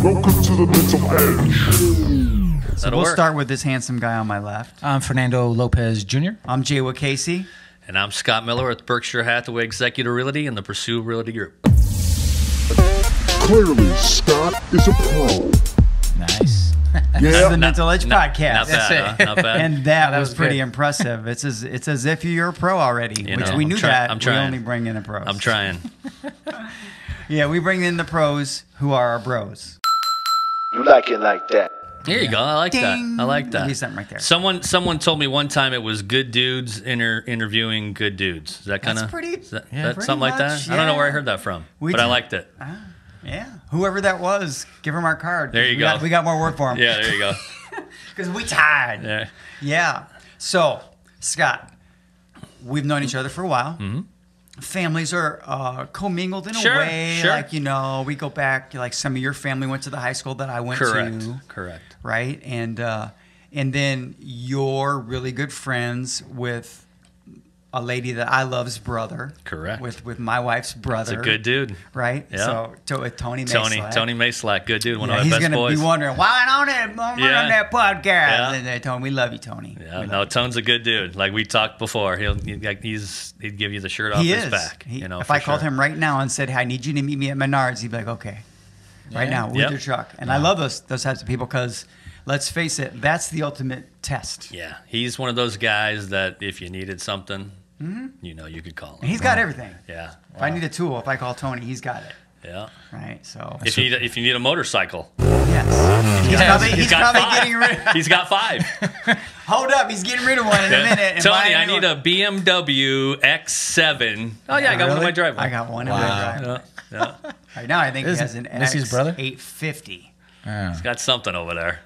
Welcome to the mental edge. So we'll start with this handsome guy on my left. I'm Fernando Lopez Jr. I'm Jay Casey. And I'm Scott Miller with Berkshire Hathaway Executive Realty and the Pursue Realty Group. Clearly, Scott is a pro. Nice. This is the Mental Edge podcast. Not bad, huh? Not bad. And that was was pretty good. impressive. It's as if you're a pro already, You which know, we I'm knew try- that. I'm We trying. only bring in the pros. I'm trying. Yeah, we bring in the pros who are our bros. You like it like that. Here you go. I like Ding. that. I like that. Give you something right there. Someone told me one time it was good dudes interviewing good dudes. Is that kind of pretty- that pretty something like that? much, I don't know where I yeah. heard that from, We but I did- liked it. Yeah, whoever that was, give him our card. There you We go. we got more work for him. Yeah, there you go. Because we tied. Yeah. Yeah. So, Scott, we've known each other for a while. Mm-hmm. Families are commingled in Sure, a way. sure. Like, you know, we go back, like some of your family went to the high school that I went Correct. to. Correct. Right? And then you're really good friends with a lady that I love's brother. Correct. With my wife's brother. It's a good dude. Right? Yeah. So, with Tony Maslack. Tony Maslack, good dude. One Yeah, of my he's best gonna boys. be wondering why on that podcast. Yeah. And they told him we love you, Tony. Yeah, We no, love Tone's a good dude. Like we talked before, he'd give you the shirt you. off He his is. back. He- You know, if for I called sure. him right now and said, "Hey, I need you to meet me at Menards," he'd be like, "Okay, right now with Yep. your truck." And I love those types of people because, let's face it, that's the ultimate test. Yeah, he's one of those guys that if you needed something, you know, you could call him. And he's got everything. Yeah, If I need a tool, if I call Tony, he's got it. yeah. Right. So If you need a motorcycle, yes, he's got probably five. getting rid. He's got 5. Hold up, he's getting rid of one in a minute. and Tony, buying I a new need one. a BMW X7. Oh yeah, I got one in Really? my driveway. I got one in Wow. my driveway. Yeah, Right now, I think he This- has an this is his brother? X850. Oh. got something over there.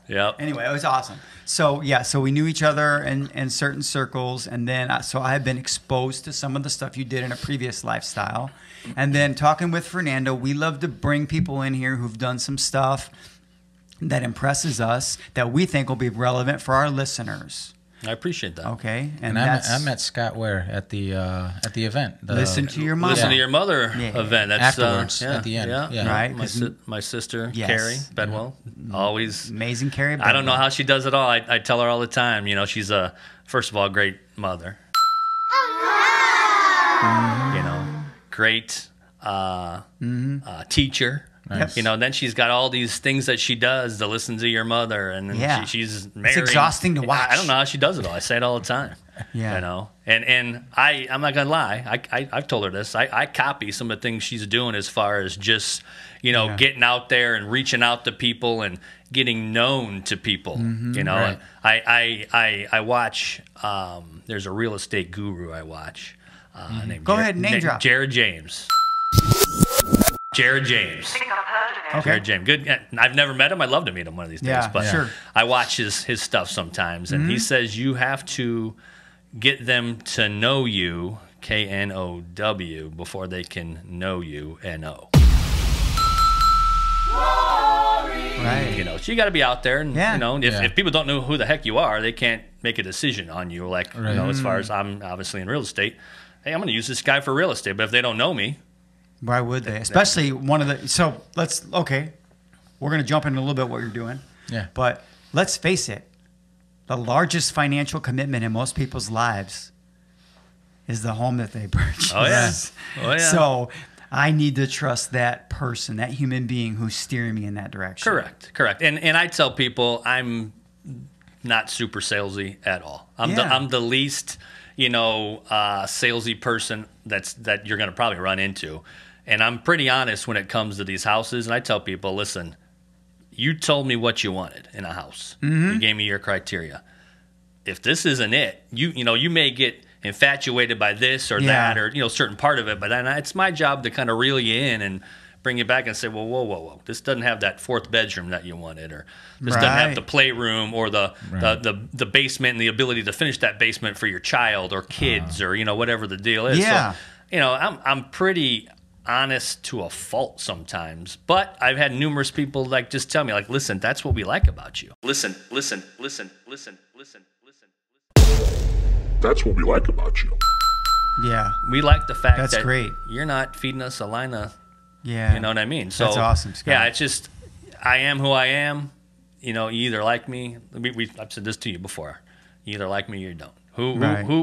Yep. Anyway, it was awesome. So yeah, so we knew each other in certain circles, and then so I had been exposed to some of the stuff you did in a previous lifestyle, and then talking with Fernando, we love to bring people in here who've done some stuff that impresses us that we think will be relevant for our listeners. I appreciate that. Okay, And I met Scott where at the event. The, Listen to your mom. Listen to your mother Yeah. event. That's Afterwards, yeah, at the end. Yeah. Right, My, 'cause- my sister Yes. Carrie Bedwell, always. Amazing Carrie. I don't know how she does it all. I tell her all the time. You know, she's a first of all great mother. You know, great teacher. Nice. You know, then she's got all these things that she does to listen to your mother, and then Yeah. she's married. exhausting to watch. I don't know how she does it all. I say it all the time. Yeah. You know, and I'm not gonna lie. I've told her this. I copy some of the things she's doing as far as just Yeah. getting out there and reaching out to people and getting known to people. You know, Right. I watch. There's a real estate guru I watch. Named Go ahead, name drop. Jared James. Jared James. Okay. Jared James. Good. I've never met him. I'd love to meet him one of these days. Yeah, But sure. I watch his stuff sometimes, and he says you have to get them to know you, KNOW, before they can know you, NO. Right. You know, so you got to be out there, and Yeah. you know, if, Yeah. if people don't know who the heck you are, they can't make a decision on you. Like, you know, as far as I'm obviously in real estate, hey, I'm going to use this guy for real estate, but if they don't know me, Why would they? Especially one of the. So we're going to jump into a little bit what you're doing. Yeah. But let's face it, the largest financial commitment in most people's lives is the home that they purchase. Oh, yeah. Oh, yeah. So I need to trust that person, that human being who's steering me in that direction. Correct. And I tell people I'm not super salesy at all. I'm the least, salesy person that you're going to probably run into. And I'm pretty honest when it comes to these houses. And I tell people, listen, you told me what you wanted in a house. You gave me your criteria. If this isn't it, you may get infatuated by this or that or certain part of it, but then it's my job to kind of reel you in and bring you back and say, well, whoa, this doesn't have that fourth bedroom that you wanted, or this doesn't have the playroom or the basement and the ability to finish that basement for your child or kids or whatever the deal is. Yeah. So, I'm pretty honest to a fault sometimes, but I've had numerous people just tell me listen, that's what we like about you. Listen. That's what we like about you. Yeah. We like the fact That's that great. you're not feeding us a line of, Yeah. you know what I mean? So That's awesome, Scott. Yeah, it's just, I am who I am. You know, you either like me. I've said this to you before. You either like me or you don't.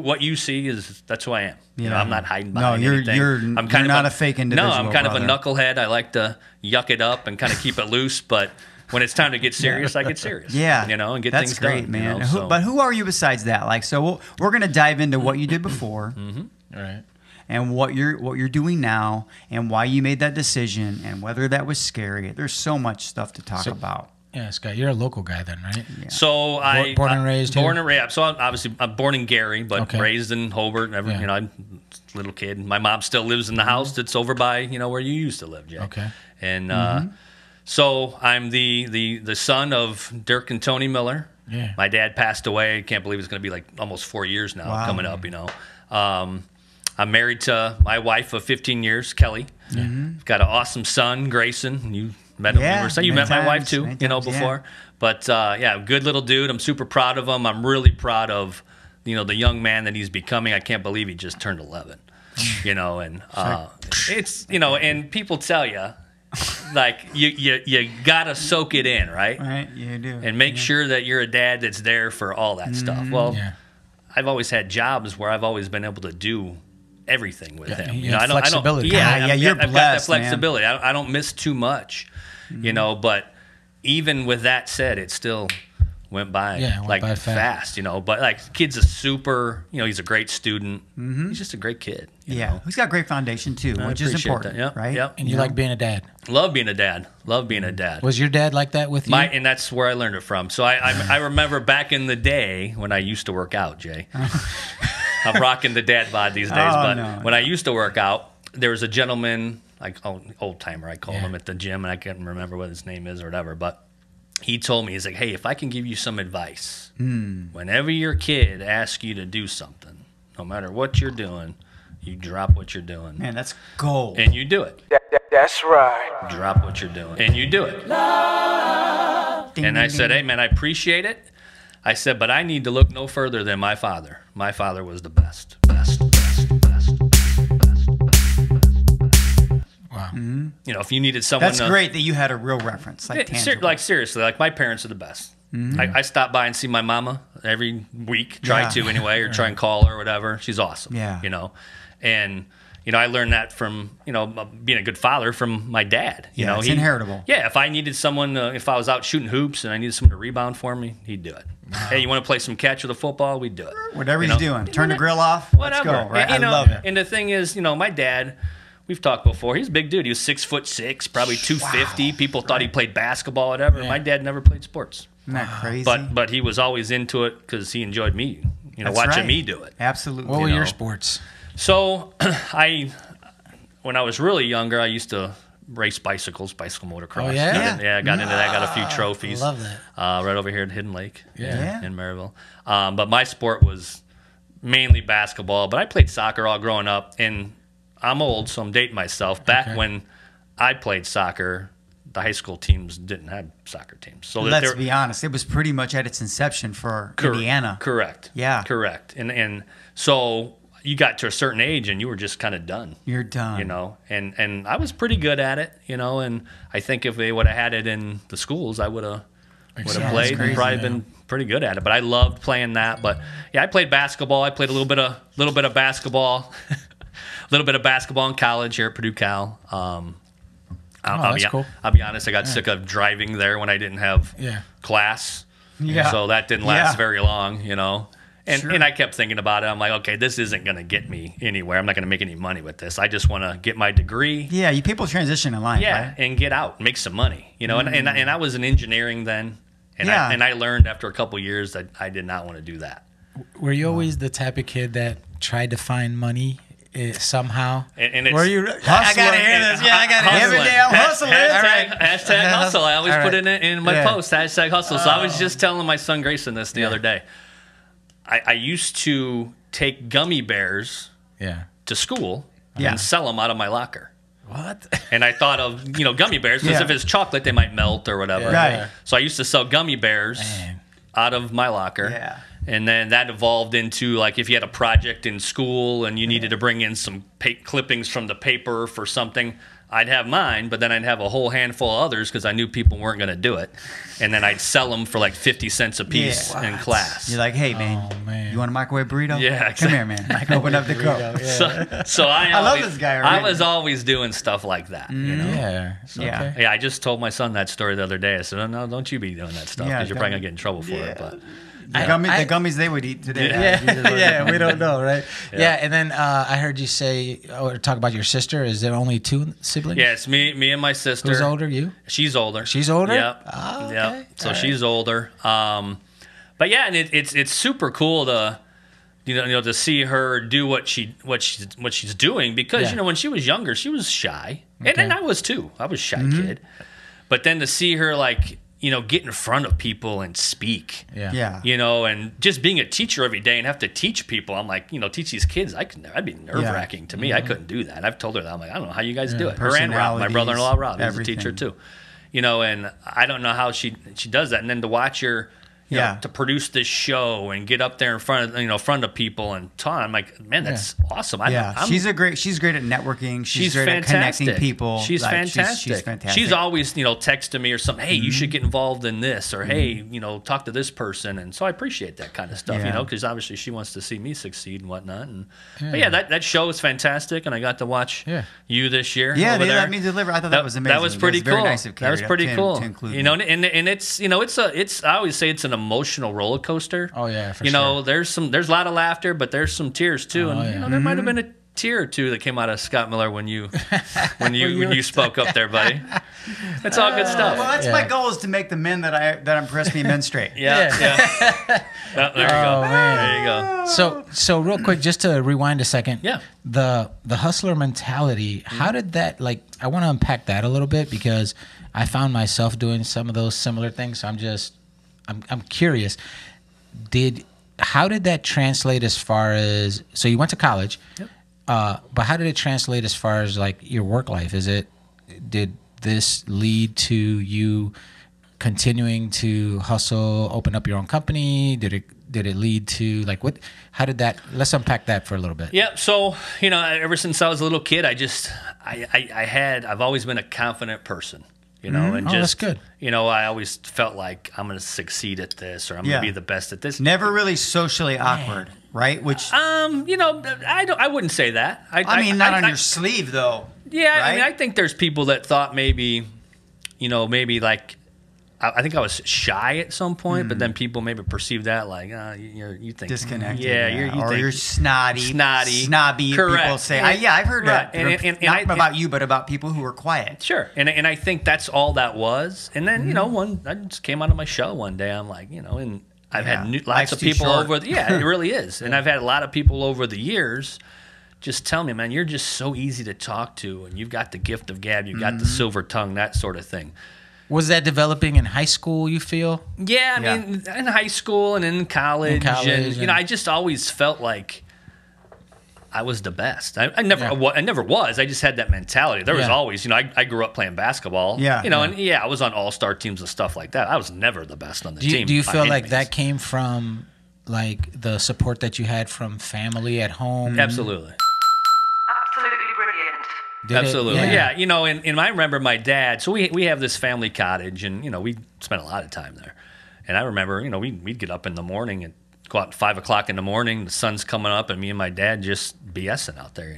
What you see that's who I am. You know, I'm not hiding behind anything. I'm kind of not a fake individual. No, I'm kind brother. of a knucklehead. I like to yuck it up and kind of keep it loose, but when it's time to get serious, I get serious. Yeah, you know, and get that's things great, done. man. You know, But who are you besides that? Like, so we're gonna dive into what you did before, All right. and what you're doing now, and why you made that decision, and whether that was scary. There's so much stuff to talk about. Yeah, Scott, you're a local guy then, right? Yeah. So Born and raised here? Born and raised. So I'm born in Gary, but raised in Hobart. Yeah. You know, I'm a little kid. My mom still lives in the house that's over by where you used to live, Jay. Okay. And so I'm the son of Dirk and Tony Miller. Yeah. My dad passed away. I can't believe it's going to be like almost 4 years now coming up. You know, I'm married to my wife of 15 years, Kelly. Got an awesome son, Grayson. You met him. You met my wife too. You know, before. But good little dude. I'm super proud of him. I'm really proud of the young man that he's becoming. I can't believe he just turned 11. You know, and it's and people tell you. Like you gotta soak it in, right? Right, you do. And make sure that you're a dad that's there for all that stuff. Well, I've always had jobs where I've always been able to do everything with him. You know, flexibility. You're I've got that blessed, flexibility. I don't miss too much, you know. But even with that said, it still went by fast, you know. But like, kid's a super, he's a great student. He's just a great kid. You know? He's got a great foundation too, which is important, right? Yep. And you like being a dad? Love being a dad. Love being a dad. Was your dad like that with you? And that's where I learned it from. So I remember back in the day when I used to work out, Jay. I'm rocking the dad bod these days, when I used to work out, there was a gentleman, like old timer, I call him, at the gym, and I can't remember what his name is or whatever, but he told me, he's like, hey, if I can give you some advice, whenever your kid asks you to do something, no matter what you're doing, you drop what you're doing. Man, that's gold. And you do it. That's right. Drop what you're doing. And you do it. And I said, hey, man, I appreciate it. I said, but I need to look no further than my father. My father was the best. Wow. You know, if you needed someone That's great that you had a real reference. Like, seriously, like my parents are the best. I stop by and see my mama every week, try to anyway, or try and call her or whatever. She's awesome. Yeah. You know, and I learned that from being a good father from my dad. You know, it's inheritable. Yeah, if I needed someone, if I was out shooting hoops and I needed someone to rebound for me, he'd do it. Wow. Hey, you want to play some catch with a football? We'd do it. Whatever he's doing, turn the grill off. Whatever. Let's go. Right? And, I love it. And the thing is, my dad. We've talked before. He's a big dude. He was 6'6", probably 250. Wow. People thought he played basketball, whatever. My dad never played sports. Isn't that crazy? But he was always into it because he enjoyed me, watching me do it. Absolutely. What were your sports? So when I was really younger, I used to race bicycle motocross. Oh, yeah? I got into that. Got a few trophies. I love that. Right over here at Hidden Lake Yeah. in Maryville. But my sport was mainly basketball. But I played soccer all growing up, and I'm old, so I'm dating myself. Back when I played soccer, the high school teams didn't have soccer teams. So let's be honest, it was pretty much at its inception for Indiana. Correct. Yeah. Correct. And so you got to a certain age and you were just kind of done. You're done. And I was pretty good at it, and I think if they would have had it in the schools, I would have played and probably been pretty good at it. But I loved playing that. But yeah, I played basketball. I played a little bit of basketball. A little bit of basketball in college here at Purdue Cal. I'll be honest, I got sick of driving there when I didn't have class. Yeah. So that didn't last very long, And I kept thinking about it. I'm like, okay, this isn't going to get me anywhere. I'm not going to make any money with this. I just want to get my degree. Yeah, people transition in life, right? And get out, make some money, And I was in engineering then, and I learned after a couple years that I did not want to do that. Were you always the type of kid that tried to find money somehow? And it's, were you? I gotta hear this. Yeah, I gotta hear every day. I'm hustling. Hashtag hustle. I always put it in my post. Hashtag hustle. So I was just telling my son Grayson this the other day. I used to take gummy bears to school and sell them out of my locker. What? And I thought of gummy bears because if it's chocolate they might melt or whatever. Right. So I used to sell gummy bears out of my locker. Yeah. And then that evolved into, like, if you had a project in school and you needed to bring in some clippings from the paper for something, I'd have mine, but then I'd have a whole handful of others because I knew people weren't going to do it. And then I'd sell them for like 50 cents a piece in class. You're like, hey, man, you want a microwave burrito? Yeah, Come here, man. Open up the cup. So I love this guy already. I was always doing stuff like that, you know? Yeah. So, Yeah. yeah, I just told my son that story the other day. I said, oh, no, don't you be doing that stuff because you're probably going to get in trouble for it. But The gummies they would eat today. Yeah, we don't know, right? Yeah, and then I heard you say or talk about your sister. Is there only 2 siblings? yeah, it's me and my sister. Who's older? You? She's older. She's older? Yep. Oh, okay. Yep. So All right. she's older. But yeah, and it's super cool to to see her do what she's doing because when she was younger she was shy, and I was too. I was a shy kid, but then to see her like get in front of people and speak. Yeah. And just being a teacher every day and have to teach people. I'm like, teach these kids. That'd be nerve-wracking to me. I couldn't do that. I've told her that. I'm like, I don't know how you guys do it. Her and Rob, my brother-in-law Rob, he's a teacher too. And I don't know how she does that. And then to watch her, to produce this show and get up there in front of front of people and talk. I'm like, man, that's awesome. She's great at networking. She's great fantastic. at connecting people. She's fantastic. She's fantastic. She's always texting me or something. Hey, you should get involved in this, or hey, talk to this person. And so I appreciate that kind of stuff, because obviously she wants to see me succeed and whatnot. And but that show is fantastic, and I got to watch you this year. Yeah, over they there. let me deliver. I thought that was amazing. That was pretty cool. Very nice of that was pretty to cool. include and it's I always say it's an emotional roller coaster. Oh yeah, for sure. There's a lot of laughter, but there's some tears too, and there might have been a tear or two that came out of Scott Miller when you spoke up there, buddy. That's all good stuff. Well, that's my goal is to make the men that impress me men straight. Yeah. Well, there you go. Man. There you go. So real quick, just to rewind a second. Yeah. The hustler mentality. How did that I want to unpack that a little bit because I found myself doing some of those similar things. So I'm curious. How did that translate as far as so you went to college? Yep. But how did it translate as far as like your work life? Did this lead to you continuing to hustle, open up your own company? Did it lead to like what? How did that? Let's unpack that for a little bit. Yeah. So ever since I was a little kid, I've always been a confident person. And that's good. I always felt like I'm going to succeed at this, or I'm going to be the best at this. Never really socially awkward, right? Which I wouldn't say that. I mean, not on your sleeve though. Yeah, right? I mean, I think there's people that thought maybe like I think I was shy at some point, but then people maybe perceive that like you think disconnected. You're snobby. Correct. People say. I've heard that. And not about you, but about people who are quiet. Sure, and I think that's all that was. And then I just came out of my shell one day. I'm like, and I've had lots Life's of too people short. over. It really is. And I've had a lot of people over the years just tell me, man, you're just so easy to talk to, and you've got the gift of gab, you've got the silver tongue, that sort of thing. Was that developing in high school, you feel? Yeah, I mean, in high school and in college, and I just always felt like I was the best. I never was. I just had that mentality. There was always, I grew up playing basketball. Yeah. And I was on all-star teams and stuff like that. I was never the best on the team. Do you feel like that came from like the support that you had from family at home? Absolutely. Absolutely brilliant. Absolutely, and I remember my dad. So we have this family cottage, and we spent a lot of time there. And I remember, we'd get up in the morning and go out at 5 o'clock in the morning. The sun's coming up, and me and my dad just BSing out there,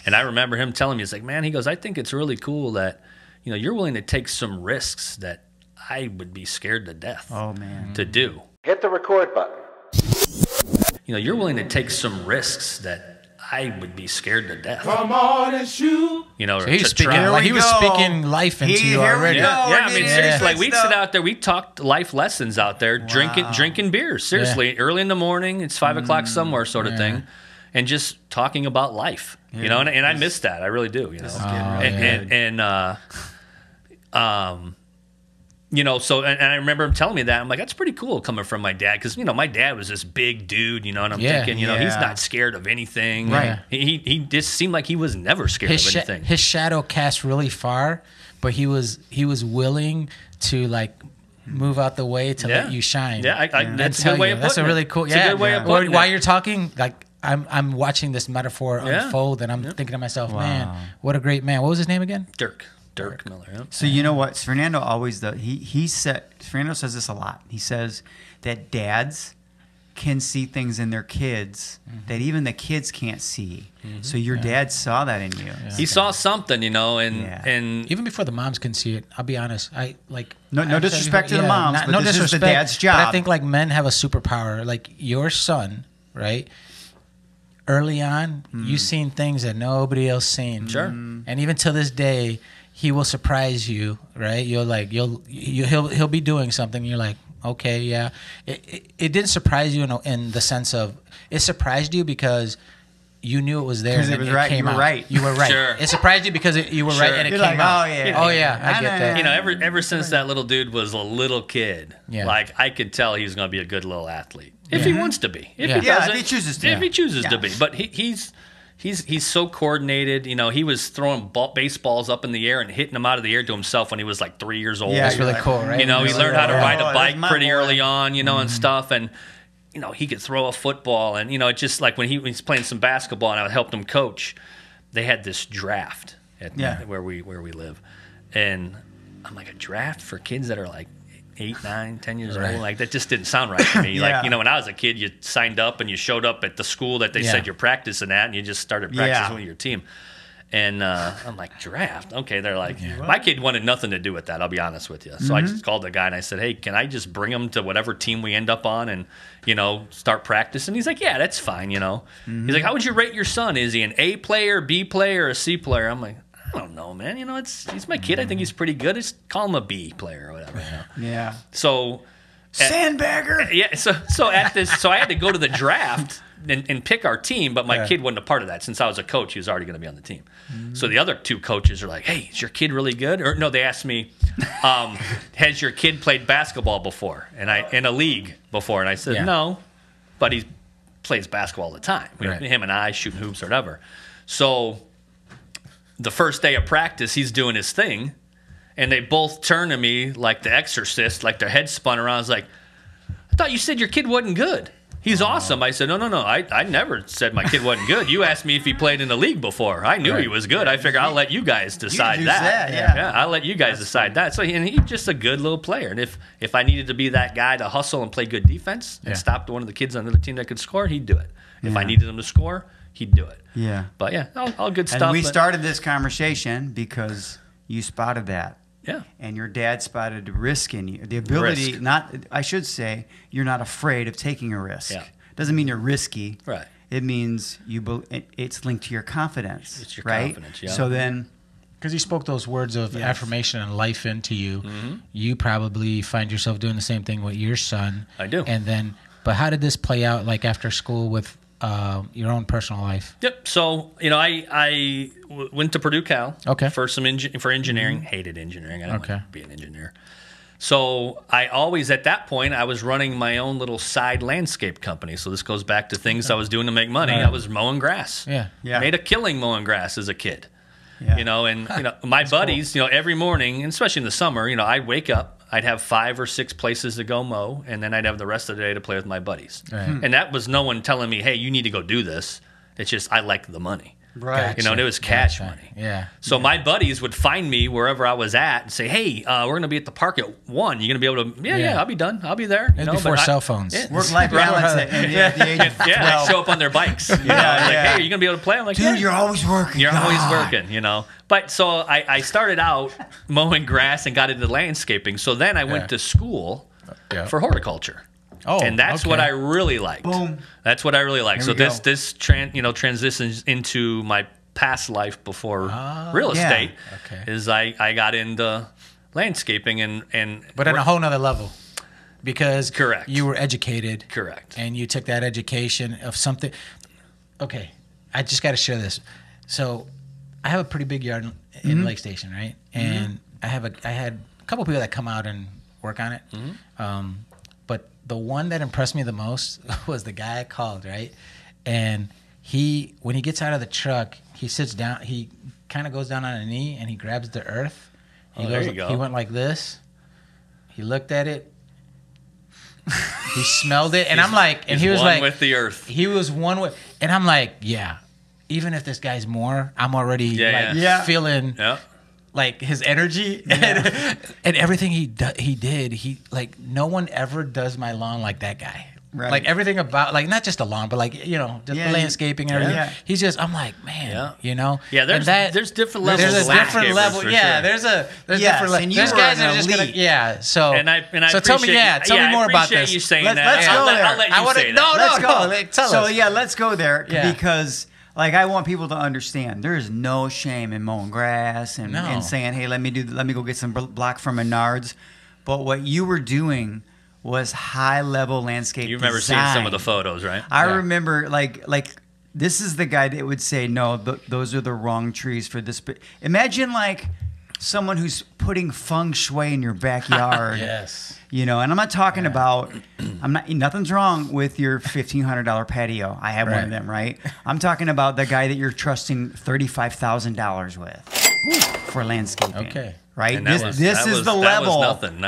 And I remember him telling me, he's like, man, he goes, I think it's really cool that you're willing to take some risks that I would be scared to death. To do. Hit the record button. You're willing to take some risks that I would be scared to death. Come on and shoot. So he was speaking life into you already. I mean, seriously, like we'd sit out there, we talked life lessons out there, drinking beers. Seriously, early in the morning, it's 5 o'clock somewhere, sort of thing, and just talking about life. And I miss that. I really do. So and I remember him telling me that. I'm like, that's pretty cool coming from my dad, because my dad was this big dude, and I'm thinking, he's not scared of anything. Right. He just seemed like he was never scared of anything. His shadow cast really far, but he was willing to like move out the way to let you shine. Yeah, that's a good way of putting That's a really it. cool. It's a good way of putting While it. you're talking, like I'm watching this metaphor unfold, and I'm thinking to myself, man, what a great man. What was his name again? Dirk Miller. Yeah. So you know what? Fernando always Fernando says this a lot. He says that dads can see things in their kids that even the kids can't see. So your dad saw that in you. Yeah. He saw something, and Even before the moms can see it, I'll be honest. No disrespect to the moms, but no this is the disrespect, dad's job. But I think like men have a superpower. Like your son, right? Early on, you've seen things that nobody else seen. Sure. And even to this day, he will surprise you, right? He'll be doing something. And you're like, okay, yeah. It didn't surprise you in the sense of it surprised you because you knew it was there. Because it was right. You were right. You were right. Sure. It surprised you because you were right and it You're came like, out. oh, yeah. Oh yeah, I get that. ever since that little dude was a little kid, like I could tell he was going to be a good little athlete if he wants to be. If he doesn't, if he chooses to. If he chooses to be, but he's so coordinated. He was throwing baseballs up in the air and hitting them out of the air to himself when he was like 3 years old. Yeah, That's really cool, right? He learned how to ride a Oh, bike that's my pretty boy. early on, and stuff. And, he could throw a football. And, it's just like when he was playing some basketball and I helped him coach, they had this draft where we live. And I'm like, a draft for kids that are like 8, 9, 10 years old? Like, that just didn't sound right to me. Like, when I was a kid, you signed up and you showed up at the school that they said you're practicing at and you just started practicing with your team. And I'm like, draft? Okay, they're like, my kid wanted nothing to do with that, I'll be honest with you. So I just called the guy and I said, hey, can I just bring him to whatever team we end up on and, start practicing? He's like, yeah, that's fine, He's like, how would you rate your son? Is he an A player, B player, or a C player? I'm like, I don't know, man. He's my kid. I think he's pretty good. Just call him a B player or whatever. Yeah. So Sandbagger. Yeah, so at this, so I had to go to the draft and pick our team, but my kid wasn't a part of that. Since I was a coach, he was already going to be on the team. So the other two coaches are like, "Hey, is your kid really good?" Or no, they asked me, "Has your kid played basketball before?" And in a league before, and I said, "No, but he plays basketball all the time. Him and I shooting hoops or whatever." So the first day of practice, he's doing his thing. And they both turned to me like the exorcist, like their heads spun around. I was like, I thought you said your kid wasn't good. He's awesome. I said, no. I never said my kid wasn't good. You asked me if he played in the league before. I knew he was good. I figured I'll let you guys decide that. Yeah, I'll let you guys decide that. So he's just a good little player. And if I needed to be that guy to hustle and play good defense and stop one of the kids on the other team that could score, he'd do it. If I needed him to score, he'd do it. Yeah. But yeah, all good stuff. And we started this conversation because you spotted that. Yeah. And your dad spotted the risk in you. The ability, I should say, you're not afraid of taking a risk. Yeah. Doesn't mean you're risky. Right. It means it's linked to your confidence. It's your right? confidence, yeah. So then, because you spoke those words of affirmation and life into you, you probably find yourself doing the same thing with your son. I do. And then, but how did this play out, like after school with your own personal life? Yep. So I went to Purdue Cal. Okay. For engineering. Hated engineering. I didn't want to be an engineer. So I always, at that point, I was running my own little side landscape company. So this goes back to things I was doing to make money. I was mowing grass. Yeah. Made a killing mowing grass as a kid. Yeah. My buddies, every morning, and especially in the summer, I'd wake up, I'd have 5 or 6 places to go mow, and then I'd have the rest of the day to play with my buddies. Right. And that was no one telling me, hey, you need to go do this. It's just I like the money. right. And it was cash money. Yeah. So my buddies would find me wherever I was at and say, hey, we're going to be at the park at 1. You're going to be able to, yeah, I'll be done. I'll be there. And before cell phones. Work-life balance at the age of 12. Yeah, they show up on their bikes. Like, hey, are you going to be able to play? I'm like, Dude, you're always working. You're always God. working, But so I started out mowing grass and got into landscaping. So then I went to school for horticulture. Oh, and that's what I really liked. Boom. That's what I really liked. Here So we go. this transitions into my past life before real estate. Okay. Is I got into landscaping and But on a whole nother level. Because Correct. you were educated. Correct. And you took that education of something. Okay. I just got to share this. So I have a pretty big yard in Lake Station, right? And I had a couple people that come out and work on it. But the one that impressed me the most was the guy I called, right? And when he gets out of the truck, he sits down, he kind of goes down on a knee and he grabs the earth. There you go. He went like this. He looked at it. He smelled it, and I'm like, and he was one like, with the earth. he was one with, and I'm like, yeah. Even if this guy's more, I'm already feeling like his energy and everything he did. He like no one ever does my lawn like that guy. Right. Like everything about like not just the lawn, but like you know just the landscaping and everything. Yeah. He's just I'm like man, you know. Yeah, there's different levels. There's a of different level. landscapers for Yeah, sure. there's Yes, different levels. and you There's were guys an that are just gonna elite. So And I tell me tell me more about I appreciate this. you saying Let's that. go I'll there. let you say that. No, Let's go. Like, tell so us. yeah, let's go there Yeah. because like I want people to understand there is no shame in mowing grass and, No. and saying, hey, let me go get some block from Menards. But what you were doing was high level landscape. You've never seen some of the photos, right? I Yeah. remember like this is the guy that would say, no, those are the wrong trees for this. Imagine like someone who's putting feng shui in your backyard. Yes. You know, and I'm not talking about, nothing's wrong with your $1,500 patio. I have one of Right. them, right? I'm talking about the guy that you're trusting $35,000 with for landscaping. Okay. Right? And This is the level nothing.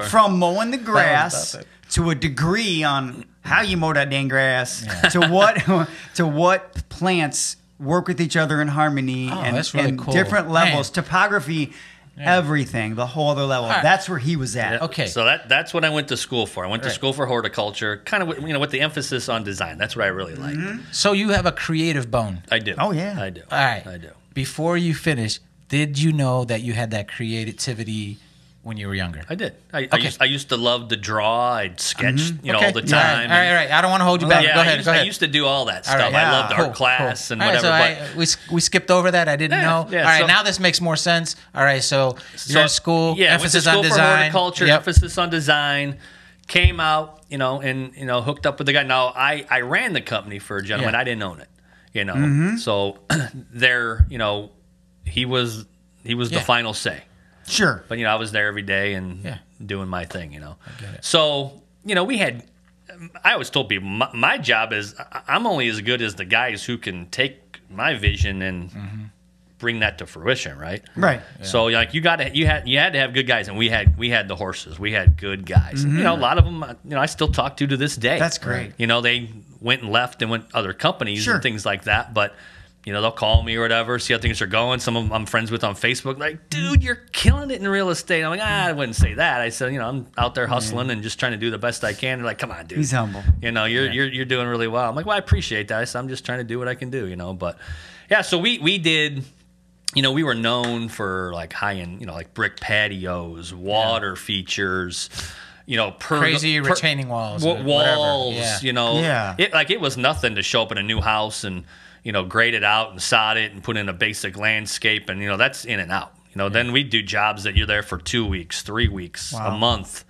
from mowing the grass nothing. to a degree on how you mow that dang grass to what plants work with each other in harmony Oh, and, that's really and cool. different levels, Man. topography, everything, the whole other level. right. That's where he was at. Okay. So that's what I went to school for. I went to Right. school for horticulture, kind of with the emphasis on design. That's what I really liked. So you have a creative bone. I do. Oh, yeah. I do. All right. I do. Before you finish, did you know that you had that creativity when you were younger? I did. I Okay. used to love to draw. I'd sketch, all the All right, time. all right. I don't want to hold you back. Yeah, go ahead. I used to do all that stuff. right. I Yeah. loved art class and All right, whatever. so we skipped over that. I didn't Yeah, know. yeah, All right, so- now this makes more sense. All right, so you're in school. Yeah, emphasis went to school on design. for horticulture, Yep. emphasis on design. Came out, and hooked up with the guy. Now I ran the company for a gentleman. Yeah. I didn't own it. So there, he was the Yeah. final say. Sure. But I was there every day and Yeah. doing my thing. get it. So we had. I always told people my job is I'm only as good as the guys who can take my vision and bring that to fruition, right? Right. So like you had to have good guys, and we had the horses. We had good guys. A lot of them I still talk to this day. That's great. They went and left and went other companies Sure. and things like that, but. They'll call me or whatever, see how things are going. Some of them I'm friends with on Facebook, like, dude, you're killing it in real estate. I'm like, I wouldn't say that. I said, I'm out there hustling and just trying to do the best I can. They're like, come on, dude. He's humble. You're doing really well. I'm like, well, I appreciate that. I said, I'm just trying to do what I can do, But yeah, so we did. We were known for like high end, like brick patios, water features. Crazy retaining walls. or walls. whatever. Yeah. It was nothing to show up in a new house and grade it out and sod it and put in a basic landscape and that's in and out. Then we do jobs that you're there for 2 weeks, 3 weeks, a month.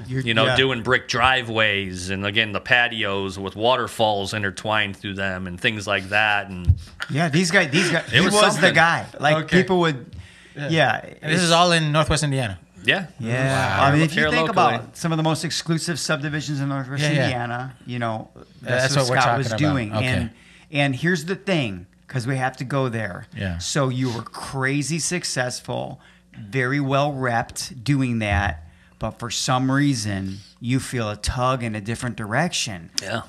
Doing brick driveways and again the patios with waterfalls intertwined through them and things like that. And Yeah, these guys. He was was the something. guy. Like Okay. people would. Yeah. And this is all in Northwest Indiana. yeah, Yeah, Wow. I mean, if Here you think locally. about some of the most exclusive subdivisions in Northwest Yeah, yeah. Indiana, That's what what we're Scott was talking about. doing. Okay. And here's the thing, because we have to go there. Yeah. So you were crazy successful, very well repped doing that, but for some reason you feel a tug in a different direction. yeah.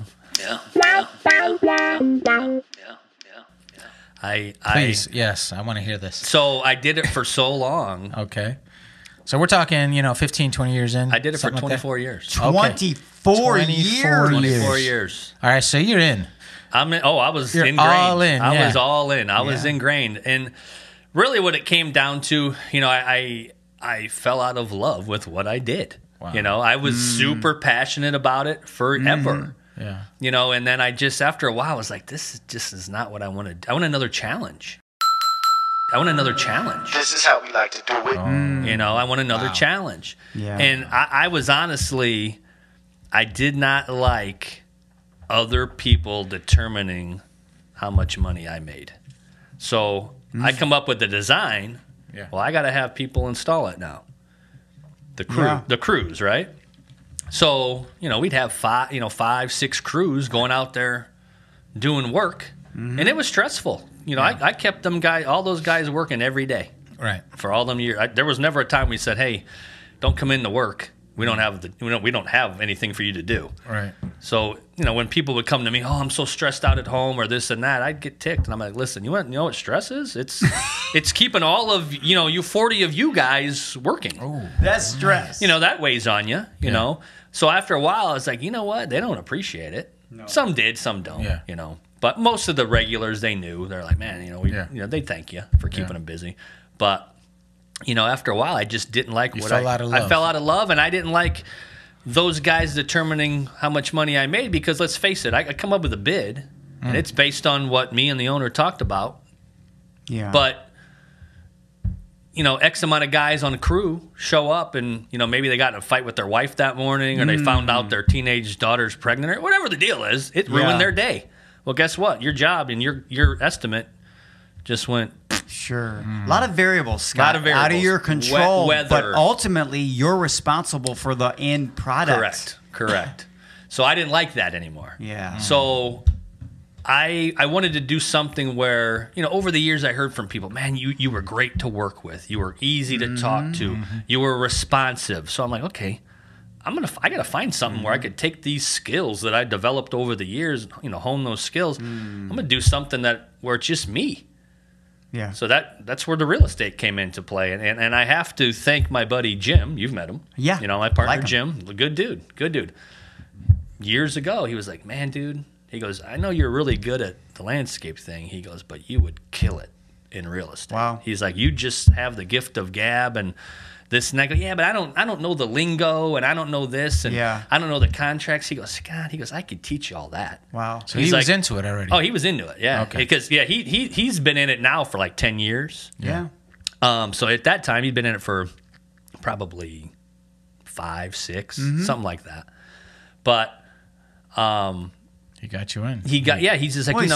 Please, yes, I want to hear this. So I did it for so long. Okay. So we're talking, 15, 20 years in. I did it for something like that? 24 years. 24 years. 24 years. All right, so you're in. I was You're ingrained. all in, I yeah. was all in. I was Yeah. ingrained. And really what it came down to, I fell out of love with what I did. Wow. I was super passionate about it forever. Yeah. And then I just, after a while, I was like, this just is not what I wanted. I want another challenge. This is how we like to do it. I want another Wow. challenge. Yeah. And I was honestly, I did not like other people determining how much money I made. So I come up with the design. Yeah. Well, I got to have people install it now. The crews, right? So, we'd have 5, 6 crews going out there doing work, and it was stressful. I kept all those guys working every day Right. for all them years. There was never a time we said, hey, don't come into work. We don't have anything for you to do. Right. So, when people would come to me, oh, I'm so stressed out at home or this and that, I'd get ticked. And I'm like, listen, you know what stress is? It's keeping all of, you 40 of you guys working. Ooh. That's stress. That weighs on you, you know. So after a while, it's like, you know what? They don't appreciate it. No. Some did, some don't, But most of the regulars, they knew. They're like, man, they thank you for keeping them busy. But after a while, I just didn't like I fell out of love, and I didn't like those guys determining how much money I made because, let's face it, I come up with a bid, and it's based on what me and the owner talked about. Yeah. But, X amount of guys on the crew show up, and, maybe they got in a fight with their wife that morning, or they found out their teenage daughter's pregnant, or whatever the deal is. It ruined their day. Well, guess what? Your job and your estimate just went... Sure. A lot of variables, Scott. Out of your control. Weather. But ultimately, you're responsible for the end product. Correct. So I didn't like that anymore. Yeah. So I wanted to do something where, over the years I heard from people, man, you were great to work with. You were easy to talk to. You were responsive. So I'm like, okay, I got to find something where I could take these skills that I developed over the years, hone those skills. I'm going to do something where it's just me. Yeah. So that's where the real estate came into play. And I have to thank my buddy Jim. You've met him. Yeah. My partner Jim. Good dude. Years ago, he was like, man, dude, he goes, I know you're really good at the landscape thing. He goes, but you would kill it in real estate. Wow. He's like, you just have the gift of gab and this and I go, yeah, but I don't know the lingo and I don't know this and I don't know the contracts. He goes, God, I could teach you all that. Wow. So he was into it already. Oh, he was into it, yeah. Okay. Because he's been in it now for like 10 years. Yeah. So at that time he'd been in it for probably 5, 6, something like that. But he got you in. He's just like, he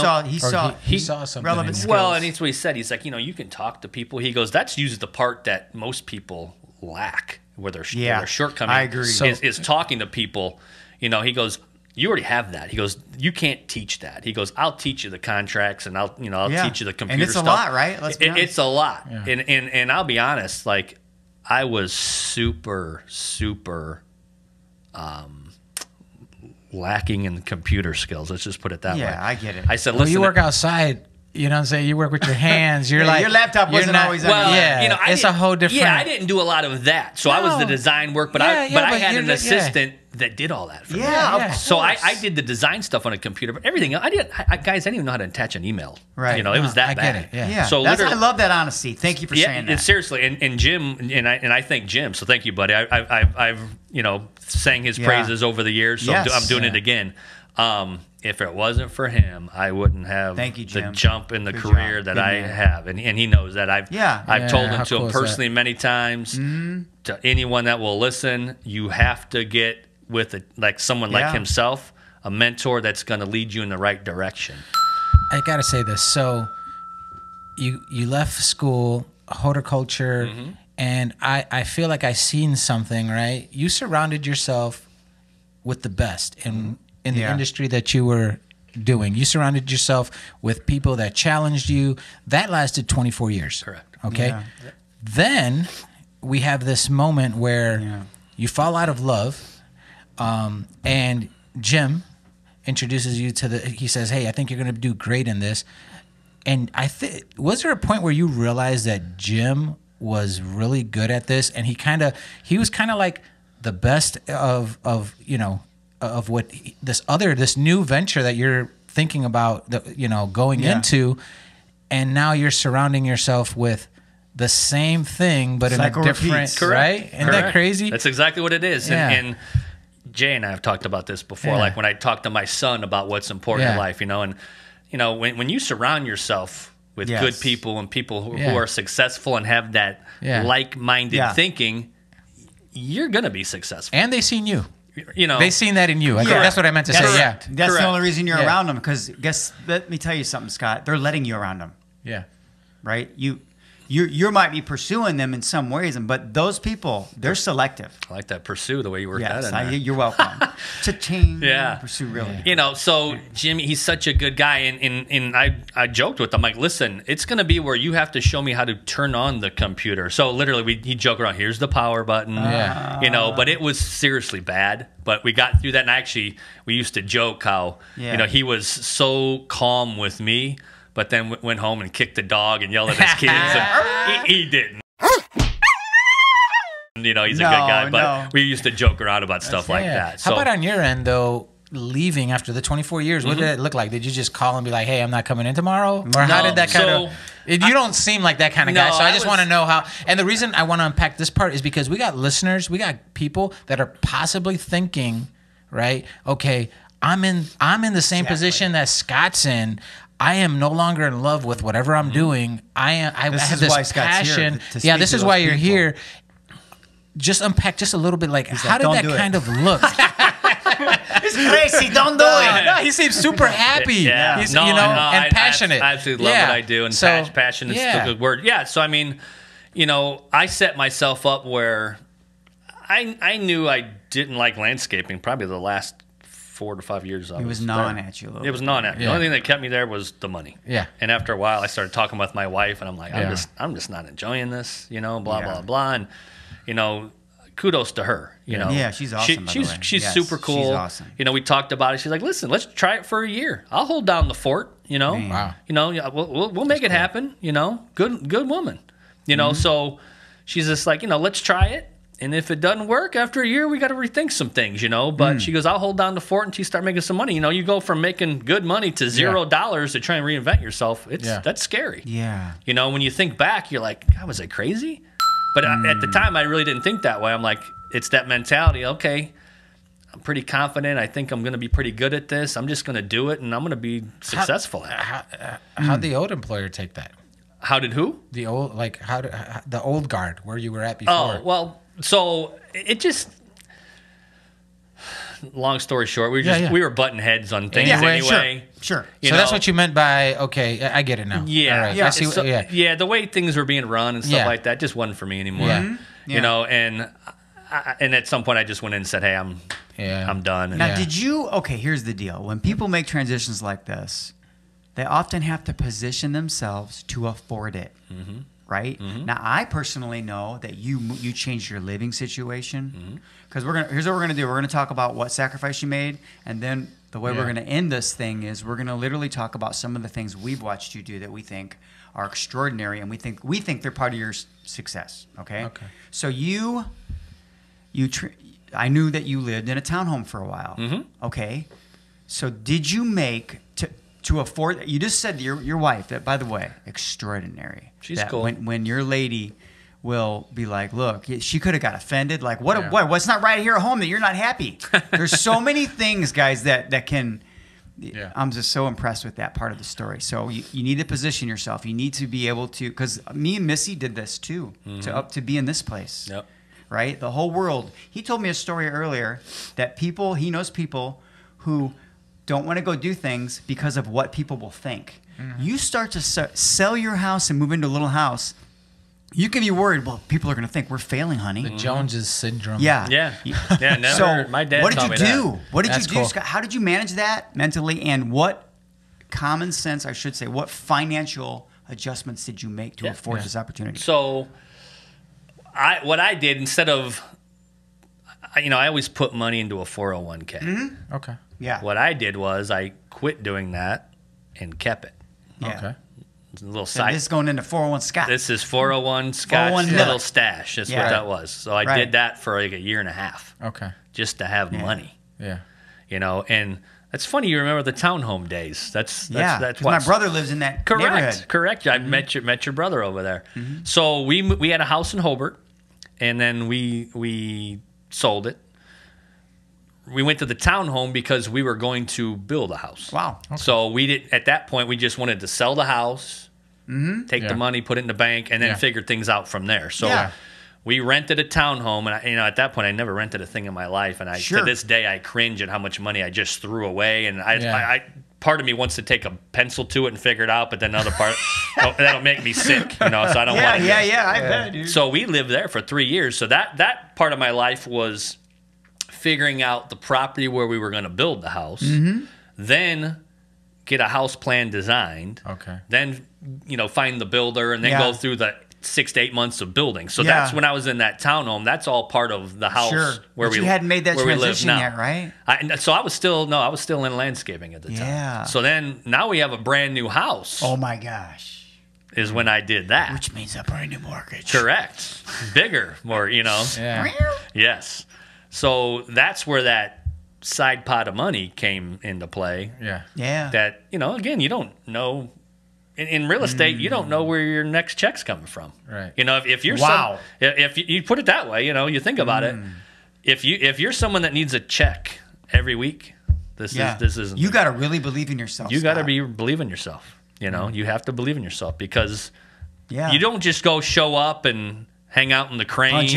saw something relevant in you. skills. Well, and that's what he said. He's like, you can talk to people. He goes, that's usually the part that most people lack, where their shortcoming I agree. is talking to people. He goes, you already have that. He goes, you can't teach that. He goes, I'll teach you the contracts and I'll teach you the computer and it's stuff. a lot, right? Let's be honest. It's a lot. Yeah. And I'll be honest, like I was super lacking in computer skills. Let's just put it that way. Yeah, I get it. I said, Well, listen, you work outside. You know what I'm saying? You work with your hands. You're your laptop wasn't always on your Yeah, it's a whole different... Yeah, I didn't do a lot of that. So I was the design work, but I had an assistant that did all that for me. Yeah. So I did the design stuff on a computer, but everything I didn't even know how to attach an email. Right. It was that I bad. get it, yeah. Yeah. So I love that honesty. Thank you for saying that. Seriously, and Jim and I thank Jim. So thank you, buddy. I've sang his praises over the years. So Yes. I'm doing it again. If it wasn't for him, I wouldn't have Thank you, the Jim. jump in the Good career job. that Good I man. have, and he knows that. I've told him how to cool him is that? personally many times. To anyone that will listen, you have to get with someone like himself, a mentor that's going to lead you in the right direction. I gotta say this. So, you left school, horticulture, and I feel like I seen something. Right, you surrounded yourself with the best in the industry that you were doing. You surrounded yourself with people that challenged you. That lasted 24 years. Correct. Okay. Yeah. Then we have this moment where you fall out of love, and Jim introduces you to he says, hey, I think you're going to do great in this. And was there a point where you realized that Jim was really good at this, and he was kind of like the best of what this new venture that you're thinking about, going into, and now you're surrounding yourself with the same thing, but Cycle in a different, repeats. right? Isn't that crazy? That's exactly what it is. Yeah. And Jay and I have talked about this before, Yeah. like when I talk to my son about what's important in Yeah. life, and when you surround yourself with good people and people who are successful and have that like-minded thinking, you're going to be successful. And they seen you. They They seen that in you. I think that's what I meant to say. Yeah. That's Correct. the only reason you're Yeah. around them. Because let me tell you something, Scott. They're letting you around them, Yeah. right? you might be pursuing them in some ways, but those people, they're selective. I like that pursue, the way you work Yes, that in there. you're welcome. Cha-ching. Yeah. Pursue really. You know, so Jimmy, he's such a good guy, and I joked with him, like, listen, it's going to be where you have to show me how to turn on the computer. So literally, he'd joke around, here's the power button, you know, but it was seriously bad. But we got through that, and we used to joke how, you know, he was so calm with me, but then went home and kicked the dog and yelled at his kids. And he didn't. You know, he's a good guy, but we used to joke around about stuff like that. So, how about on your end, though, leaving after the 24 years? What did it look like? Did you just call and be like, hey, I'm not coming in tomorrow? Or how did that kind of... You don't seem like that kind of guy, so I just want to know how... And the reason I want to unpack this part is because we got listeners, we got people that are possibly thinking, right, okay, I'm in the same position that Scott's in. I am no longer in love with whatever I'm doing. I have this passion. Yeah, this is why you're here. Just unpack just a little bit, like, how did that kind of look? It's crazy. Don't do it. No, he seems super happy. Yeah. He's, and passionate. I absolutely love what I do, and passion is a good word. Yeah, so I mean, you know, I set myself up where I knew I didn't like landscaping probably the last 4 to 5 years. It was gnawing at you a little bit. It was gnawing at me. The only thing that kept me there was the money. Yeah. And after a while, I started talking with my wife, and I'm like, I'm just not enjoying this, you know, blah, blah, blah. And, you know, kudos to her, you know. Yeah, she's awesome, by the way. She's Yes, super cool. she's awesome. You know, we talked about it. She's like, listen, let's try it for a year. I'll hold down the fort, you know. Man. Wow. You know, we'll make it happen, you know. Good woman. You know, so she's just like, you know, let's try it. And if it doesn't work after a year, we got to rethink some things, you know. But she goes, I'll hold down the fort until you start making some money. You know, you go from making good money to $0 to try and reinvent yourself. That's scary. Yeah. You know, when you think back, you're like, God, was I crazy? But at the time, I really didn't think that way. I'm like, it's that mentality. Okay, I'm pretty confident. I think I'm going to be pretty good at this. I'm just going to do it, and I'm going to be successful at it. How'd the old employer take that? How did who? The old, like, the old guard where you were at before? Oh, well, so it just... Long story short, we were butting heads on things anyway. Sure. So that's what you meant by, okay, I get it now. Yeah. All right. Yeah. I see, The way things were being run and stuff like that just wasn't for me anymore. Yeah. You know, and at some point I just went in and said, hey, I'm done. Now, did you... Okay, here's the deal. When people make transitions like this, they often have to position themselves to afford it. Right? Now, I personally know that you changed your living situation, because here's what we're gonna do. We're gonna talk about what sacrifice you made, and then the way we're gonna end this thing is we're gonna literally talk about some of the things we've watched you do that we think are extraordinary, and we think they're part of your success. Okay. Okay. So I knew that you lived in a townhome for a while. Okay. So did you make to afford? You just said to your wife that, by the way, extraordinary. She's that cool. When your lady will be like, look, she could have got offended. Like, what's not right here at home that you're not happy? There's so many things, guys, that can. Yeah. I'm just so impressed with that part of the story. So you need to position yourself. You need to be able to, because me and Missy did this too, to be in this place. Yep. Right? The whole world. He told me a story earlier that he knows people who don't want to go do things because of what people will think. You start to sell your house and move into a little house, you can be worried, well, people are going to think we're failing, honey. The Joneses syndrome. Yeah. Yeah. Never. So my dad what did taught you me do? that. What did That's you do, cool. Scott? How did you manage that mentally, and what common sense, I should say, what financial adjustments did you make to afford this opportunity? So what I did, instead of, I always put money into a 401k. Okay. Yeah. What I did was I quit doing that and kept it. Yeah. Okay. It's a little So side. this is going into 401 Scott. This is 401 Scotch 401 little Milk. stash. That's Yeah. what that was. So I did that for like a year and a half Okay. just to have money. Yeah. And that's funny. You remember the townhome days. That's 'cause what my brother lives in that neighborhood. Correct. I met your brother over there. So we had a house in Hobart, and then we sold it. We went to the townhome because we were going to build a house. Wow. So we did at that point. We just wanted to sell the house, take the money, put it in the bank, and then figure things out from there. So we rented a townhome, and at that point, I never rented a thing in my life. And to this day, I cringe at how much money I just threw away. And I part of me wants to take a pencil to it and figure it out, but then another part that'll make me sick, you know. So I don't want to. Yeah, I bet, dude. So we lived there for 3 years. So that part of my life was figuring out the property where we were going to build the house, then get a house plan designed. Okay. Then find the builder, and then go through the 6 to 8 months of building. So that's when I was in that townhome. That's all part of the house where you hadn't made that transition yet, right? So I was still in landscaping at the time. Yeah. So then now we have a brand new house. Oh my gosh. Is when I did that. Which means a brand new mortgage. Correct. Bigger, more, Yeah. Yes. So that's where that side pot of money came into play. Yeah. Yeah. That, again, you don't know. In real estate, you don't know where your next check's coming from. Right. If you're if you put it that way, you think about it. If you're someone that needs a check every week, this isn't. You got to really believe in yourself. You got to believe in yourself. You have to believe in yourself, because you don't just go show up and hang out in the crane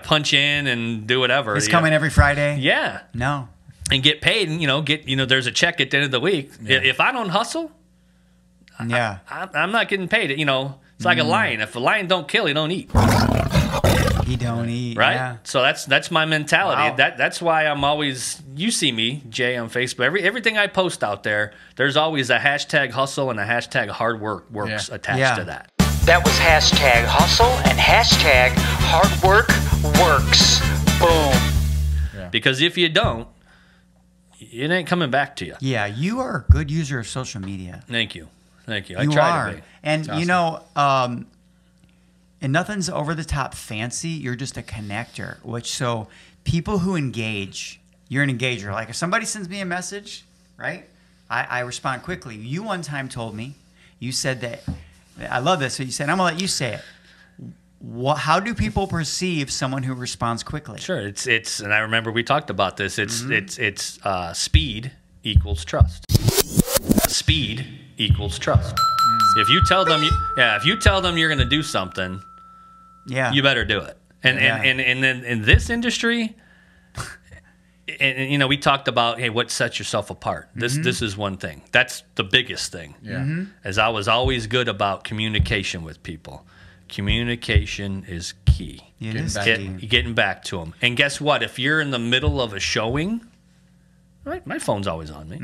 punch in and do whatever. It's coming every Friday. Yeah. No. And get paid, and there's a check at the end of the week. Yeah. If I don't hustle, yeah, I'm not getting paid. It's like a lion. If a lion don't kill, he don't eat. He don't eat, right? Yeah. So that's my mentality. Wow. That's why I'm always. You see me, Jay, on Facebook. Everything I post out there, there's always a hashtag hustle and a hashtag hard works attached to that. That was hashtag hustle and hashtag hard work works. Boom. Yeah. Because if you don't, it ain't coming back to you. Yeah, you are a good user of social media. Thank you. I You try are. to be. And and nothing's over the top fancy. You're just a connector. So people who engage, you're an engager. Like if somebody sends me a message, right? I respond quickly. You one time told me, you said that, I love this. So you said, I'm gonna let you say it. How do people perceive someone who responds quickly? Sure, it's and I remember we talked about this. It's speed equals trust. Speed equals trust. If you tell them, you're going to do something, you better do it. And then in this industry, and we talked about, hey, what sets yourself apart. This is one thing. That's the biggest thing. Yeah. As I was always good about communication with people. Communication is key. It is Getting back to them. And guess what? If you're in the middle of a showing, right? My phone's always on me.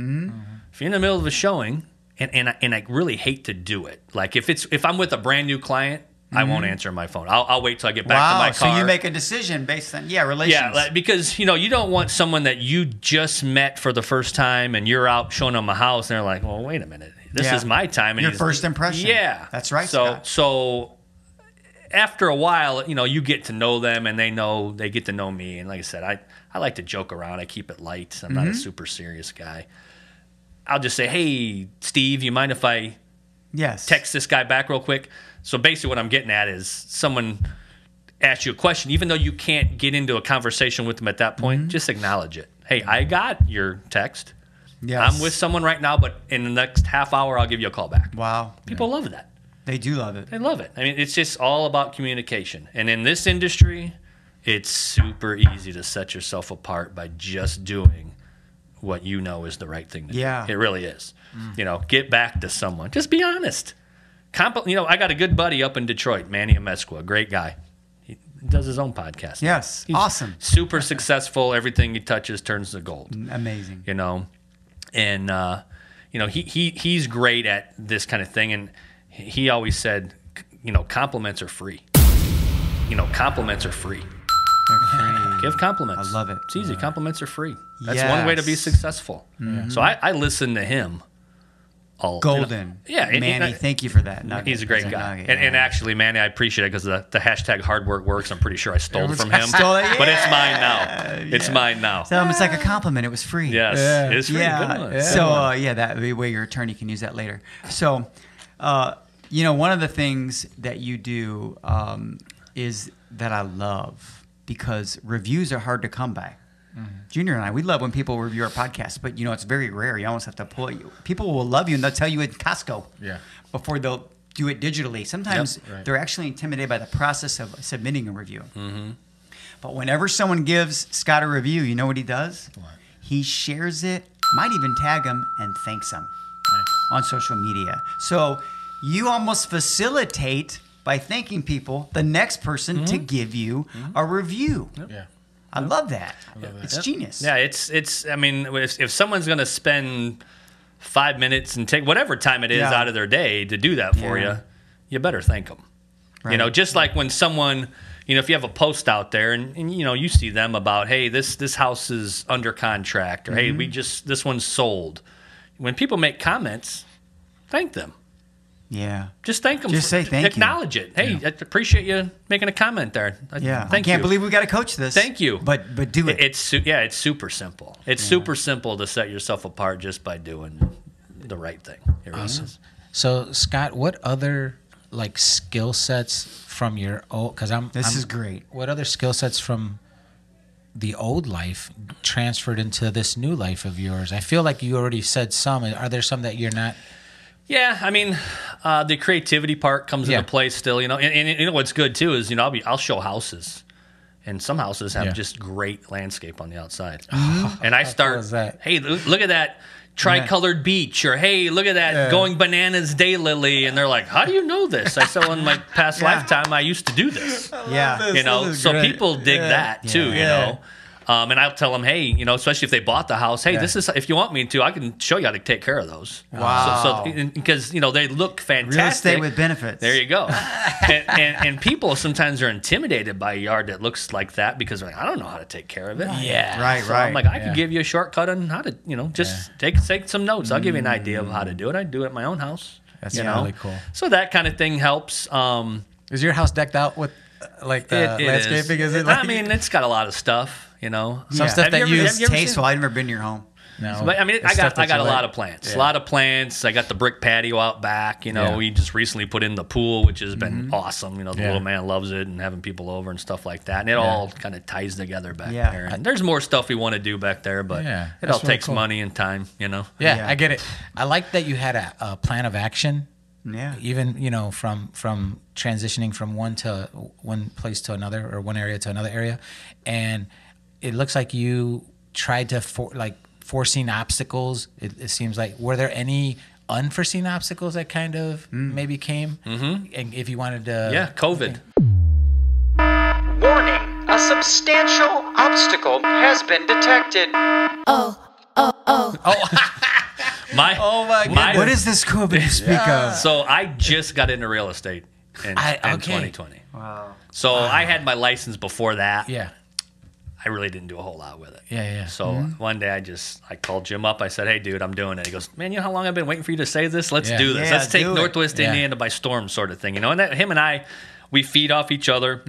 If you're in the middle of a showing, and I really hate to do it. Like if I'm with a brand new client, I won't answer my phone. I'll wait till I get back to my car. So you make a decision based on relations. Yeah, because you don't want someone that you just met for the first time and you're out showing them a house and they're like, well, wait a minute, this is my time. And your first impression. Yeah, that's right. So after a while, you get to know them and they get to know me. And like I said, I like to joke around. I keep it light. I'm not a super serious guy. I'll just say, hey, Steve, you mind if I text this guy back real quick? So basically what I'm getting at is someone asks you a question, even though you can't get into a conversation with them at that point, just acknowledge it. Hey, I got your text. Yes. I'm with someone right now, but in the next half hour, I'll give you a call back. Wow. People love that. They do love it. They love it. I mean, it's just all about communication. And in this industry, it's super easy to set yourself apart by just doing what you know is the right thing to do. It really is. Get back to someone. Just be honest. I got a good buddy up in Detroit, Manny Amesqua, great guy. He does his own podcast. Yes, He's awesome. Super successful. Everything he touches turns to gold. Amazing. And he's great at this kind of thing. And he always said, compliments are free. Compliments are free. Give compliments. I love it. It's easy. Compliments are free. That's one way to be successful. So I listen to him. Golden. Manny, thank you for that. Nugget. He's a great guy. And actually, Manny, I appreciate it because the hashtag hard work works. I'm pretty sure I stole it from him. But it's mine now. It's mine now. So it's like a compliment. It was free. Yes. Yeah. It's free. Yeah. So, that way your attorney can use that later. So, one of the things that you do is that I love because reviews are hard to come by. Junior and I, we love when people review our podcast, but it's very rare. You almost have to pull it. People will love you and they'll tell you at Costco before they'll do it digitally. Sometimes they're actually intimidated by the process of submitting a review. But whenever someone gives Scott a review, you know what he does? What? He shares it might even tag them and thanks them on social media. So you almost facilitate by thanking people the next person to give you a review. Yeah. I love that. It's genius. Yeah, it's. I mean, if someone's going to spend 5 minutes and take whatever time it is out of their day to do that for you, you better thank them. Right. You know, just like when someone, you know, if you have a post out there and you know, you see them about, hey, this house is under contract, or hey, this one's sold. When people make comments, thank them. Yeah. Just thank them. Just say thank you. Acknowledge it. Hey, I appreciate you making a comment there. Yeah. Thank I can't you. believe we got to coach this. Thank you. But do it. It's super simple. It's super simple to set yourself apart just by doing the right thing. It really is. So, Scott, what other like skill sets from your old? Because This is great. What other skill sets from the old life transferred into this new life of yours? I feel like you already said some. Are there some that you're not? Yeah, I mean, the creativity part comes into play still. You know, and you know what's good too is, you know, I'll show houses, and some houses have just great landscape on the outside, and I start, hey, look at that tricolored beach, or hey, look at that going bananas daylily, and they're like, how do you know this? I said, well, in my past lifetime, I used to do this. You know, so people dig that too. You know. And I'll tell them, hey, you know, especially if they bought the house, hey, this is, if you want me to, I can show you how to take care of those. Wow. So because, you know, they look fantastic. Real estate with benefits. There you go. and people sometimes are intimidated by a yard that looks like that because they're like, I don't know how to take care of it. Yeah. Right, So right. I'm like, I can give you a shortcut on how to, you know, just take some notes. I'll give you an idea of how to do it. I do it at my own house. That's you really know? cool. So that kind of thing helps. Is your house decked out with like the It landscaping? is. Is it? Like, I mean, it's got a lot of stuff. You know, some stuff that you It's tasteful. I've never been to your home. No, but I mean, I got a lot of plants. Yeah. A lot of plants. I got the brick patio out back. You know, Yeah. we just recently put in the pool, which has been awesome. You know, the little man loves it, and having people over and stuff like that. And it all kind of ties together back there. And there's more stuff we want to do back there, but it all takes money and time. You know. Yeah, I get it. I like that you had a plan of action. Yeah. Even, you know, from transitioning from one place to another, or one area to another area, and it looks like you tried to foreseen obstacles. It seems like, were there any unforeseen obstacles that kind of maybe came? And if you wanted to, COVID. Warning, a substantial obstacle has been detected. My God. What is this COVID you speak of? So I just got into real estate in 2020. Wow. So I had my license before that. Yeah. I really didn't do a whole lot with it. Yeah. So one day I called Jim up. I said, hey, dude, I'm doing it. He goes, man, you know how long I've been waiting for you to say this? Let's do this. Yeah, Let's take do it. Northwest Indiana by storm, sort of thing. You know, and him and I, we feed off each other.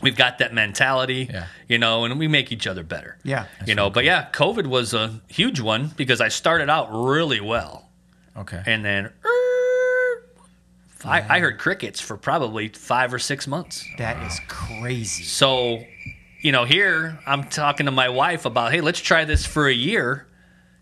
We've got that mentality, you know, and we make each other better. Yeah. You know, but yeah, COVID was a huge one because I started out really well. Okay. And then I heard crickets for probably 5 or 6 months. That is crazy. So, you know, here I'm talking to my wife about, hey, let's try this for a year.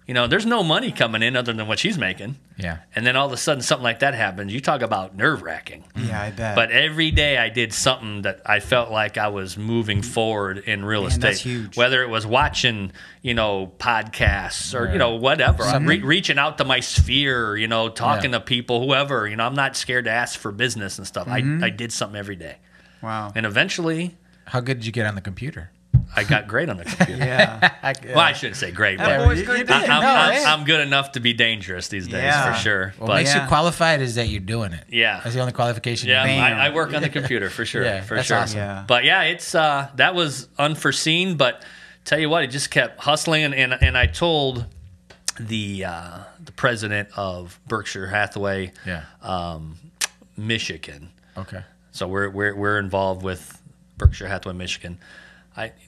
You know, there's no money coming in other than what she's making. Yeah. And then all of a sudden something like that happens. You talk about nerve-wracking. Yeah, I bet. But every day I did something that I felt like I was moving forward in real estate. That's huge. Whether it was watching, you know, podcasts or, you know, whatever. I'm reaching out to my sphere, you know, talking to people, whoever. You know, I'm not scared to ask for business and stuff. I did something every day. Wow. And eventually How good did you get on the computer? I got great on the computer. Yeah. Well, I shouldn't say great, but always good. I'm good enough to be dangerous these days, Yeah. for sure. What But makes you qualified is that you're doing it. Yeah. That's the only qualification. yeah, you need. Bam. I work on the computer for sure. Yeah, for that's sure. awesome. Yeah. But yeah, it's that was unforeseen. But tell you what, it just kept hustling, and I told the president of Berkshire Hathaway, Michigan. Okay. So we're involved with Berkshire Hathaway, Michigan.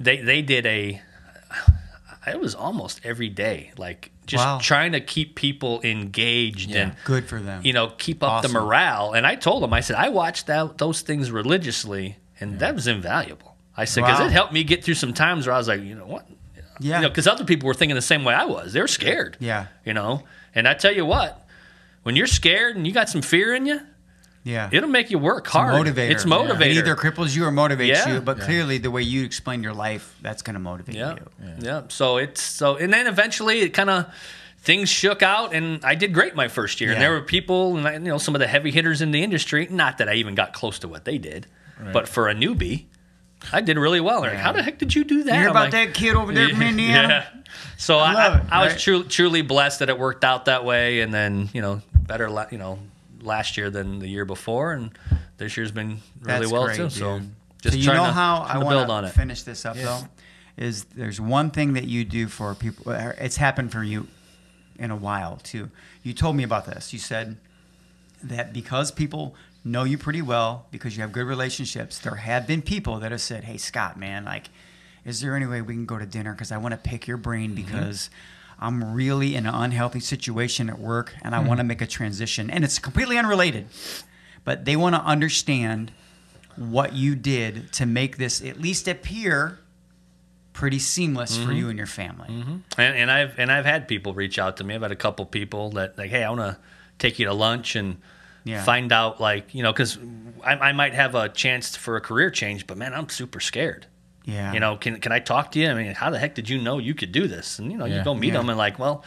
They did it was almost every day, like just trying to keep people engaged and Good for them. you know, keep up the morale. And I told them, I said, I watched those things religiously, and that was invaluable. I said, because it helped me get through some times where I was like, you know what? Yeah. You know, because other people were thinking the same way I was. They were scared. Yeah. You know, and I tell you what, when you're scared and you got some fear in you, Yeah. It'll make you work hard. Motivator. It's motivator. It either cripples you or motivates Yeah. you, but clearly the way you explain your life, that's going to motivate Yeah. you. Yeah. So and then eventually it kind of things shook out, and I did great my first year. And Yeah. there were people, and some of the heavy hitters in the industry. Not that I even got close to what they did, but for a newbie, I did really well. They're like, how the heck did you do that? You hear I'm about like, that kid over there from Indiana? Yeah. So I love it, was truly blessed that it worked out that way, and then better last year than the year before, and this year's been really That's well great, too. dude. So So just you trying know to, how trying I to want build on to it. finish this up though, is there's one thing that you do for people. It's happened for you in a while too. You told me about this. You said that because people know you pretty well, because you have good relationships, there have been people that have said, "Hey Scott, man, like, is there any way we can go to dinner? Because I want to pick your brain because I'm really in an unhealthy situation at work and I want to make a transition." And it's completely unrelated, but they want to understand what you did to make this at least appear pretty seamless for you and your family. And I've had people reach out to me. I've had a couple people that like, hey, I want to take you to lunch and find out, like, because I might have a chance for a career change, but man, I'm super scared. Yeah. Can I talk to you? I mean, how the heck did you know you could do this? And you go meet them and like, well,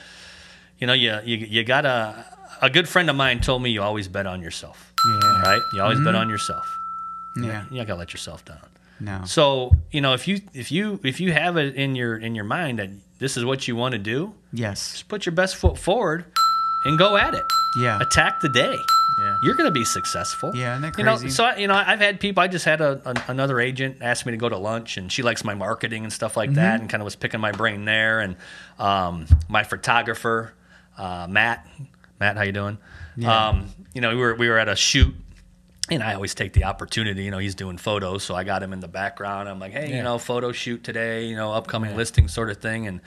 you got a good friend of mine told me you always bet on yourself. Yeah. Right? You always bet on yourself. Yeah. You're not gonna let yourself down. No. So if you have it in your mind that this is what you want to do, Yes. just put your best foot forward and go at it. Yeah. Attack the day. Yeah. You're going to be successful. Yeah, isn't that crazy? So I've had people. I just had another agent ask me to go to lunch, and she likes my marketing and stuff like that, and kind of was picking my brain there. And my photographer, Matt, how you doing? Yeah. We were at a shoot. And I always take the opportunity, he's doing photos, so I got him in the background. I'm like, hey, photo shoot today, upcoming listing sort of thing. And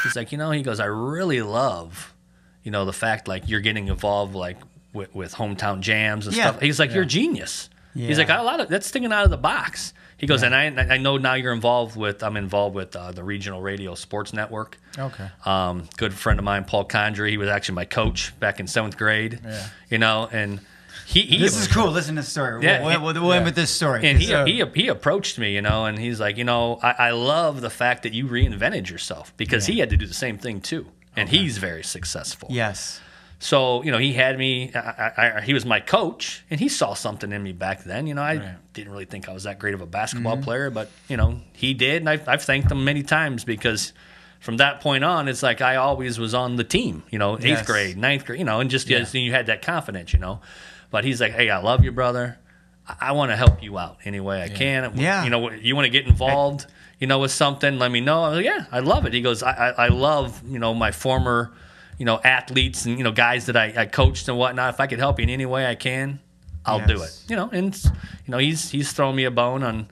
he's like, he goes, I really love, the fact, like, you're getting involved, like, with hometown jams and stuff. He's like, you're a genius. Yeah. He's like, that's thinking out of the box. He goes, and I know now I'm involved with the regional radio sports network. Okay. Good friend of mine, Paul Condry. He was actually my coach back in 7th grade. Yeah. And he This is cool. Listen to the story. Yeah, We'll end with this story. and he approached me, and he's like, I love the fact that you reinvented yourself, because he had to do the same thing too, and he's very successful. Yes. So, he had me, he was my coach, and he saw something in me back then. I didn't really think I was that great of a basketball player, but, he did, and I've thanked him many times, because from that point on, it's like I always was on the team, 8th grade, 9th grade, and just you had that confidence, But he's like, hey, I love you, brother. I want to help you out any way I can. Yeah. You want to get involved, with something, let me know. I was like, yeah, I love it. He goes, I love, my former athletes and, guys that I coached and whatnot. If I could help you in any way I can, I'll do it. And, he's thrown me a bone on,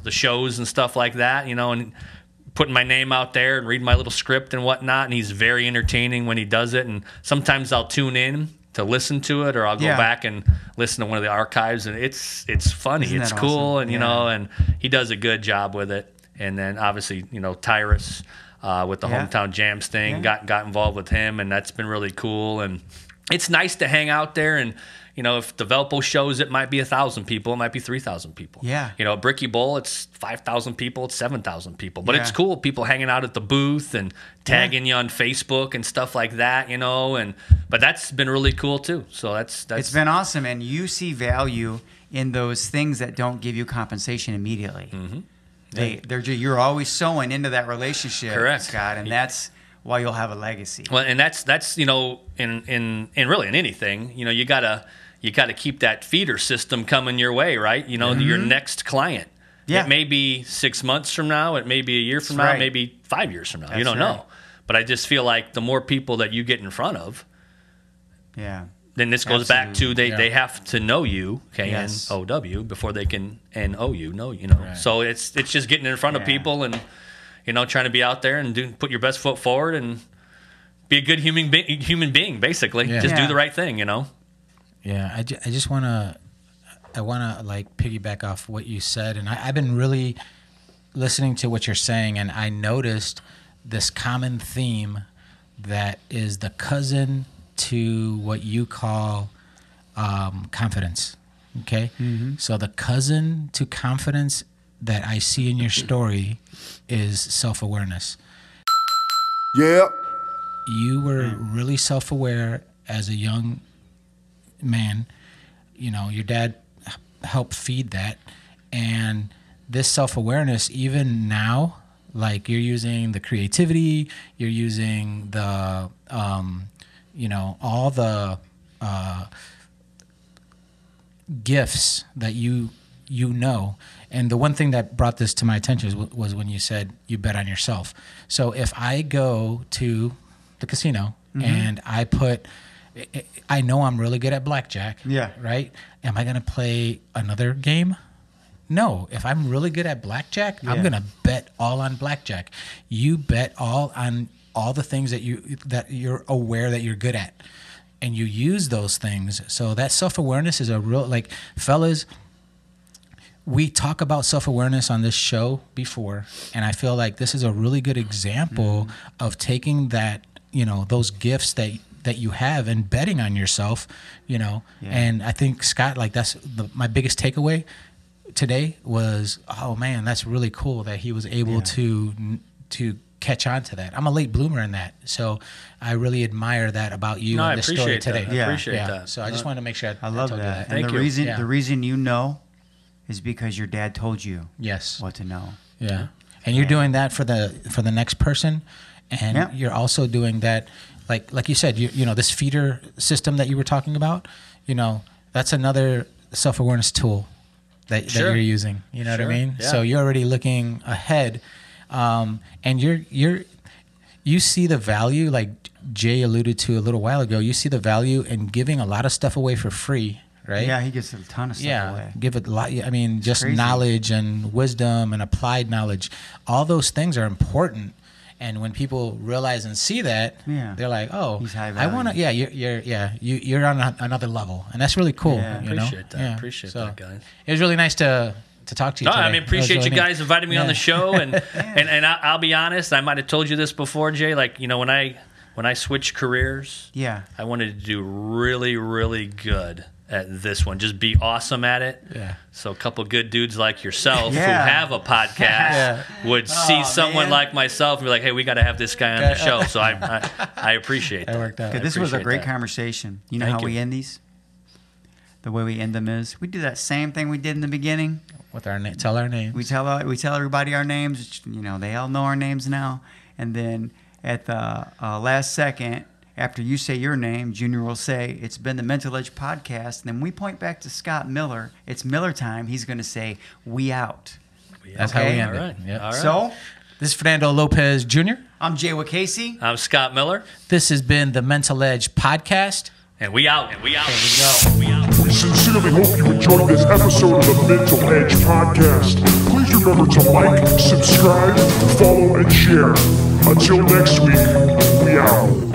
the shows and stuff like that, and putting my name out there and reading my little script and whatnot. And he's very entertaining when he does it. And sometimes I'll tune in to listen to it, or I'll go back and listen to one of the archives, and it's funny. Isn't it's that cool. awesome? And, and he does a good job with it. And then obviously, Tyrus, with the hometown jams thing, got involved with him, and that's been really cool. And it's nice to hang out there, and if the Velpo shows, it might be 1,000 people, it might be 3,000 people. Yeah. At Bricky Bowl, it's 5,000 people, it's 7,000 people. But it's cool, people hanging out at the booth and tagging you on Facebook and stuff like that, but that's been really cool too. So that's It's been awesome, and you see value in those things that don't give you compensation immediately. You're always sowing into that relationship, Correct. Scott, and that's why you'll have a legacy. Well, and that's in really in anything, you gotta keep that feeder system coming your way, right? Your next client. Yeah. It may be 6 months from now, it may be a year from now, right. maybe 5 years from now. You That's don't right. know. But I just feel like the more people that you get in front of, then this goes back to they have to know you, K-N-O-W, before they can N-O-U, know you. Right. So it's just getting in front of people and trying to be out there and put your best foot forward and be a good human being, basically. Yeah. Just do the right thing, Yeah, I just want to like piggyback off what you said, and I've been really listening to what you're saying, and I noticed this common theme that is the cousin to what you call confidence. Okay, so the cousin to confidence that I see in your story is self-awareness. Yeah. You were really self-aware as a young man. You know, your dad helped feed that, and this self-awareness, even now, like you're using the creativity, you're using the, you know, all the gifts that you know. And the one thing that brought this to my attention was when you said you bet on yourself. So if I go to the casino and I know I'm really good at blackjack. Yeah. Right? Am I going to play another game? No. If I'm really good at blackjack, I'm going to bet all on blackjack. You bet all on all the things that you're aware that you're good at. And you use those things. So that self-awareness is a real, like, fellas, we talk about self-awareness on this show before, and I feel like this is a really good example of taking that, you know, those gifts that you have and betting on yourself, you know. And I think, Scott, like, that's my biggest takeaway today was, oh man, that's really cool that he was able to catch on to that. I'm a late bloomer in that, so I really admire that about you and this story today. I appreciate that. So I just wanted to make sure I love told you that. that. And Thank the you. reason you know is because your dad told you what to know. Yeah. And you're doing that for the next person, and you're also doing that, like you said, you know, this feeder system that you were talking about, you know, that's another self-awareness tool that you're using. You know what I mean? Yeah. So you're already looking ahead, and you see the value, like Jay alluded to a little while ago. You see the value in giving a lot of stuff away for free. Right? Yeah, he gives a ton of stuff away. Give it a lot. I mean, just crazy. knowledge and wisdom and applied knowledge. All those things are important. And when people realize and see that, they're like, "Oh, he's high I want to." value. Yeah, you're on another level, and that's really cool. Yeah. You know? Appreciate that. Yeah. Appreciate So, that, guys. It was really nice to talk to you. No, today. I mean, That was appreciate really you neat. guys inviting me on the show, and and I'll be honest, I might have told you this before, Jay. Like, you know, when I switched careers, I wanted to do really, really good at this one. Just be awesome at it. Yeah. So a couple good dudes like yourself who have a podcast would see someone like myself and be like, "Hey, we got to have this guy on the show." So I appreciate that. That worked out. This was a great conversation. You know how we end these? The way we end them is we do that same thing we did in the beginning. With tell our names. We tell everybody our names. You know, they all know our names now. And then at the last second, after you say your name, Junior will say, "It's been the Mental Edge Podcast." And then we point back to Scott Miller. It's Miller time. He's going to say, "We out." That's how we end All right. it. Yep. All right. So This is Fernando Lopez Jr. I'm Jay Wakasey. I'm Scott Miller, This has been the Mental Edge Podcast. and we out. And we out. There we go. We sincerely hope you enjoyed this episode of the Mental Edge Podcast. Please remember to like, subscribe, follow, and share. Until next week, we out.